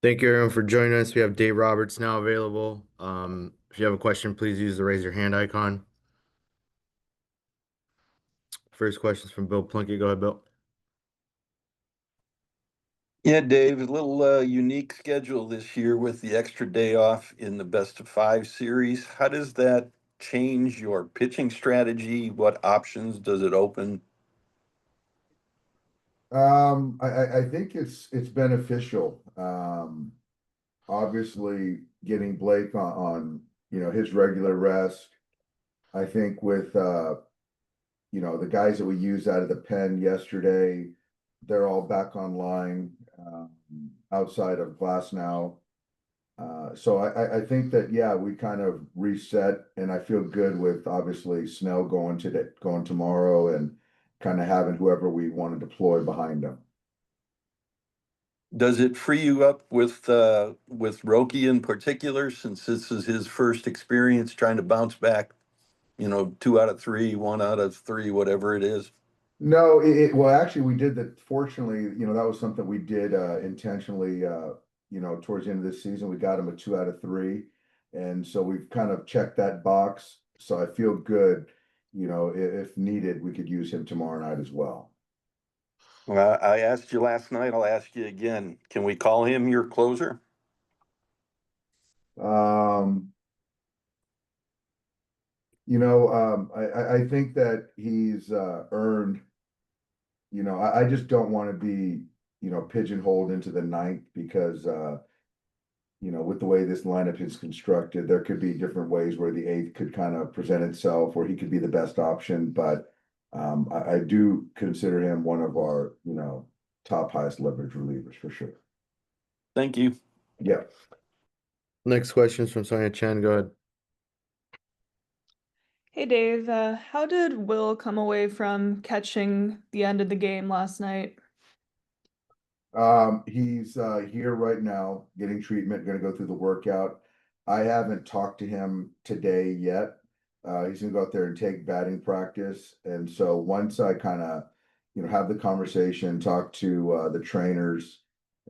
Thank you everyone for joining us. We have Dave Roberts now available. If you have a question, please use the raise your hand icon. First question is from Bill Plunkett. Go ahead, Bill. Yeah, Dave, a little unique schedule this year with the extra day off in the best of five series. How does that change your pitching strategy? What options does it open? I think it's beneficial. Obviously getting Blake on his regular rest. I think with the guys that we used out of the pen yesterday, they're all back online outside of Glass now. So I think that yeah, we kind of reset, and I feel good with obviously Snell going tomorrow, and kind of having whoever we want to deploy behind them. Does it free you up with Roki in particular, since this is his first experience trying to bounce back, 2 out of 3, 1 out of 3, whatever it is? No, well, actually, we did that. Fortunately, that was something we did intentionally. Towards the end of this season, we got him a 2 out of 3, and so we've kind of checked that box. So I feel good. If needed, we could use him tomorrow night as well. Well, I asked you last night, I'll ask you again. Can we call him your closer? Um, I think that he's earned. I just don't want to be, pigeonholed into the ninth because with the way this lineup is constructed, there could be different ways where the eighth could kind of present itself, where he could be the best option. But I do consider him one of our, top highest leverage relievers for sure. Thank you. Yeah. Next question is from Sonia Chen. Go ahead. Hey Dave, how did Will come away from catching the end of the game last night? He's here right now getting treatment, gonna go through the workout. I haven't talked to him today yet. He's gonna go out there and take batting practice. And so once I kind of, have the conversation, talk to the trainers,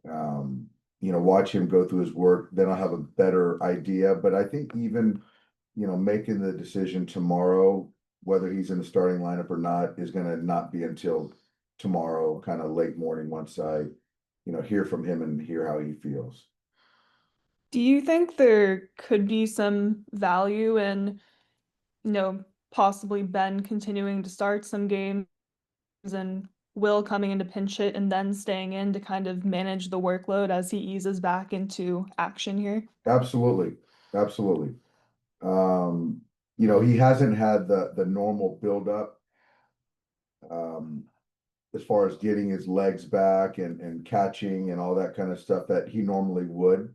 watch him go through his work, then I'll have a better idea. But I think even, making the decision tomorrow, whether he's in the starting lineup or not, is gonna not be until tomorrow, kind of late morning, once I hear from him and hear how he feels. Do you think there could be some value in, possibly Ben continuing to start some games and Will coming in to pinch hit and then staying in to kind of manage the workload as he eases back into action here? Absolutely. Absolutely. He hasn't had the normal buildup as far as getting his legs back and catching and all that kind of stuff that he normally would,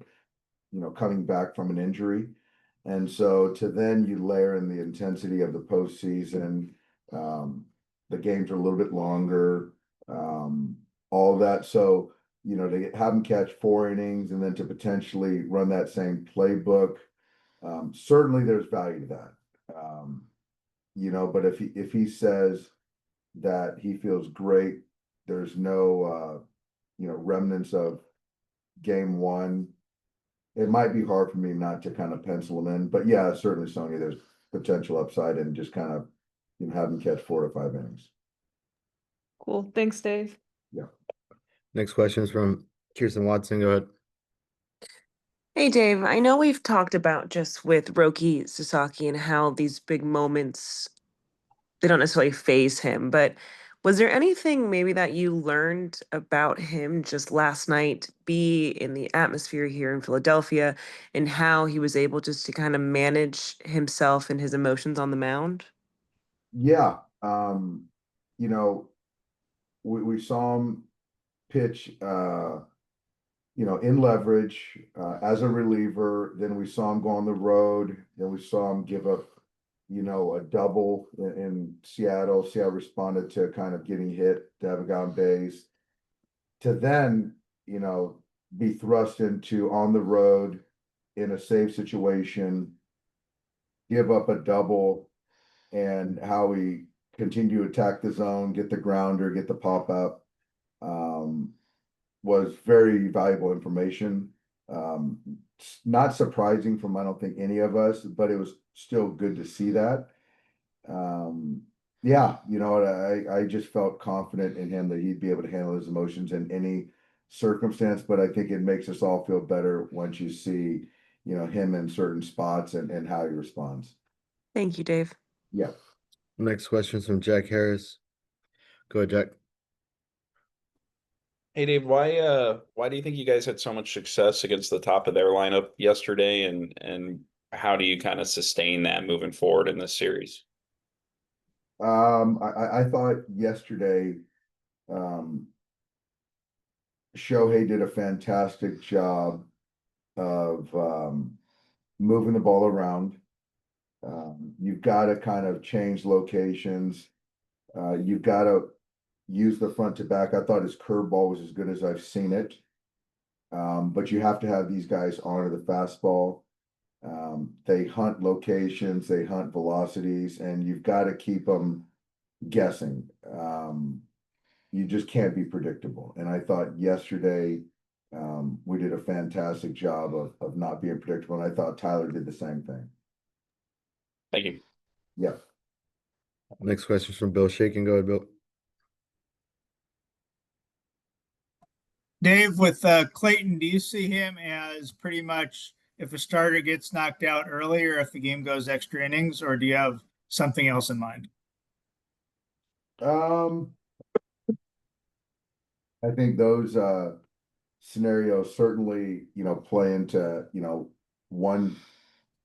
coming back from an injury. And so to then you layer in the intensity of the postseason, the games are a little bit longer, all of that. So, to have him catch 4 innings and then to potentially run that same playbook, certainly there's value to that. But if he says that he feels great, there's no remnants of game one, it might be hard for me not to kind of pencil him in. But yeah, certainly, Sonya, there's potential upside and just kind of have him catch 4 to 5 innings. Cool. Thanks, Dave. Yeah. Next question is from Kirsten Watson. Go ahead. Hey Dave, I know we've talked about just with Roki Sasaki and how these big moments, they don't necessarily phase him, but was there anything maybe that you learned about him just last night, be in the atmosphere here in Philadelphia, and how he was able just to kind of manage himself and his emotions on the mound? Yeah. We saw him pitch in leverage as a reliever. Then we saw him go on the road. Then we saw him give up, a double in Seattle. Seattle responded to kind of getting hit to have a guy on base. To then, be thrust into on the road in a safe situation, give up a double, and how we continue to attack the zone, get the grounder, get the pop up. Was very valuable information. It's not surprising from I don't think any of us, but it was still good to see that. Yeah, you know, I just felt confident in him that he'd be able to handle his emotions in any circumstance, but I think it makes us all feel better once you see, you know, him in certain spots and how he responds. Thank you, Dave. Yeah. Next question is from Jack Harris. Go ahead, Jack. Hey Dave, why do you think you guys had so much success against the top of their lineup yesterday, and how do you kind of sustain that moving forward in this series? I thought yesterday, Shohei did a fantastic job of moving the ball around. You've got to kind of change locations. You've got to use the front to back. I thought his curveball was as good as I've seen it. But you have to have these guys honor the fastball. They hunt locations, they hunt velocities, and you've got to keep them guessing. You just can't be predictable. And I thought yesterday we did a fantastic job of not being predictable. And I thought Tyler did the same thing. Thank you. Yeah. Next question is from Bill Shaken. Go ahead, Bill. Dave, with Clayton, do you see him as pretty much if a starter gets knocked out early or if the game goes extra innings, or do you have something else in mind? I think those scenarios certainly, you know, play into, you know, one,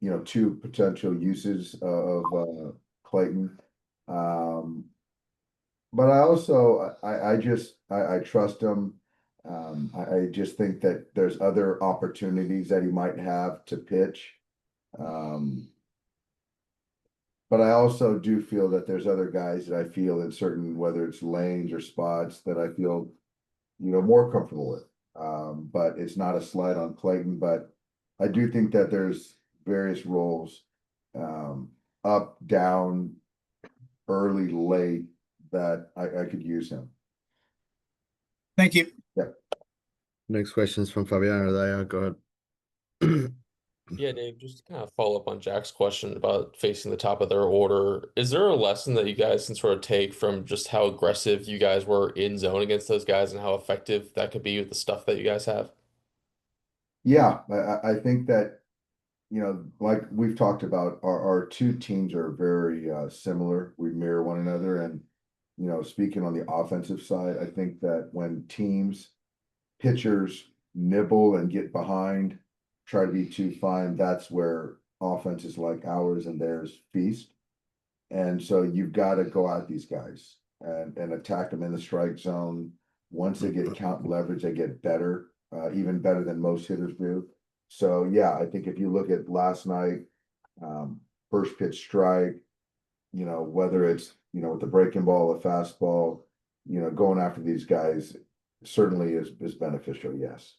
you know, two potential uses of Clayton. But I also I trust him. I just think that there's other opportunities that he might have to pitch. But I also do feel that there's other guys that I feel in certain, whether it's lanes or spots, that I feel, you know, more comfortable with. But it's not a slight on Clayton, but I do think that there's various roles, up, down, early, late, that I could use him. Thank you. Next question is from Fabiano Daya. Go ahead. Yeah, Dave, just to kind of follow up on Jack's question about facing the top of their order, is there a lesson that you guys can sort of take from just how aggressive you guys were in zone against those guys and how effective that could be with the stuff that you guys have? Yeah, I think that, you know, like we've talked about, our two teams are very similar. We mirror one another. And, you know, speaking on the offensive side, I think that when pitchers nibble and get behind, try to be too fine, that's where offenses like ours and theirs feast. And so you've got to go at these guys and attack them in the strike zone. Once they get count leverage, they get better, even better than most hitters do. So yeah, I think if you look at last night, first pitch strike, you know, whether it's, you know, with the breaking ball, a fastball, you know, going after these guys certainly is beneficial, yes.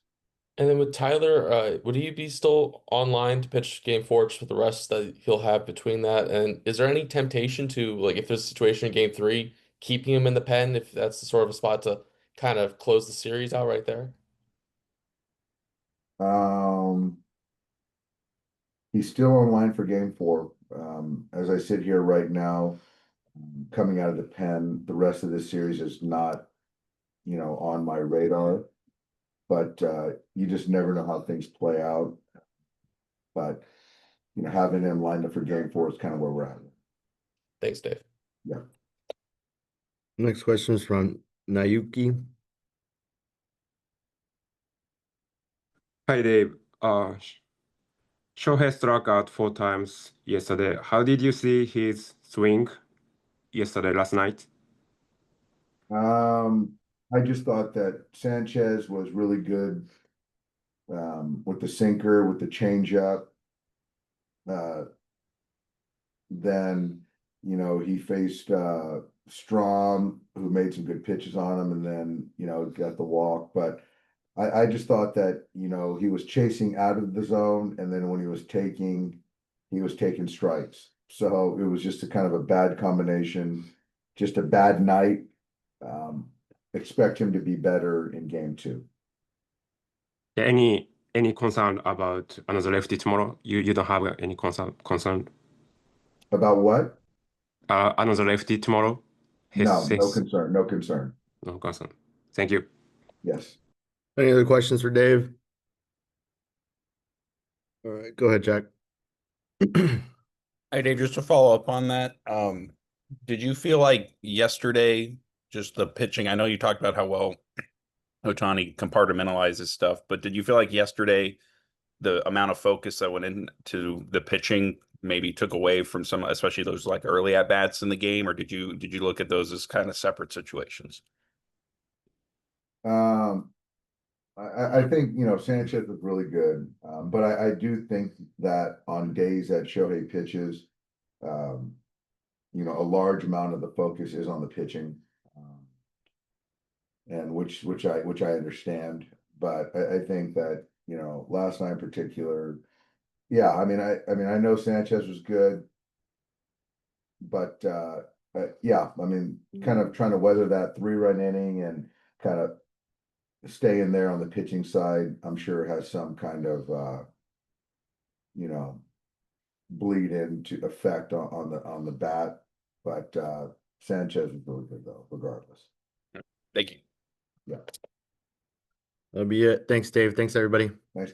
And then with Tyler, would he be still online to pitch game four just with the rest that he'll have between that? And is there any temptation to, like, if there's a situation in game three, keeping him in the pen if that's the sort of a spot to kind of close the series out right there? He's still online for game four. As I sit here right now, coming out of the pen, the rest of this series is not, you know, on my radar. But you just never know how things play out. But, you know, having him lined up for game four is kind of where we're at. Thanks, Dave. Yeah. Next question is from Nayuki. Hi Dave. Shohei struck out 4 times yesterday. How did you see his swing last night? I just thought that Sanchez was really good with the sinker, with the changeup. Then, you know, he faced Strom, who made some good pitches on him, and then, you know, got the walk. But I just thought that, you know, he was chasing out of the zone, and then when he was taking strikes. So it was just a kind of a bad combination, just a bad night. Expect him to be better in game two. Any any concern about another lefty tomorrow? You don't have any concern About what? another lefty tomorrow? No His concern, no concern. no concern. Thank you. Yes. Any other questions for Dave? All right, go ahead, Jack. Hey, Dave, just to follow up on that, did you feel like yesterday, just the pitching? I know you talked about how well Ohtani compartmentalizes stuff, but did you feel like yesterday the amount of focus that went into the pitching maybe took away from some, especially those like early at bats in the game, or did you look at those as kind of separate situations? I think, Sanchez was really good. But I do think that on days that Shohei pitches, a large amount of the focus is on the pitching. And which I understand, but I think that, last night in particular, yeah, I mean, I know Sanchez was good, but yeah, I mean, kind of trying to weather that 3-run inning and kind of stay in there on the pitching side, I'm sure has some kind of bleed into effect on the bat. But Sanchez was really good though, regardless. Thank you. Yeah. That'll be it. Thanks, Dave. Thanks, everybody. Thanks, guys.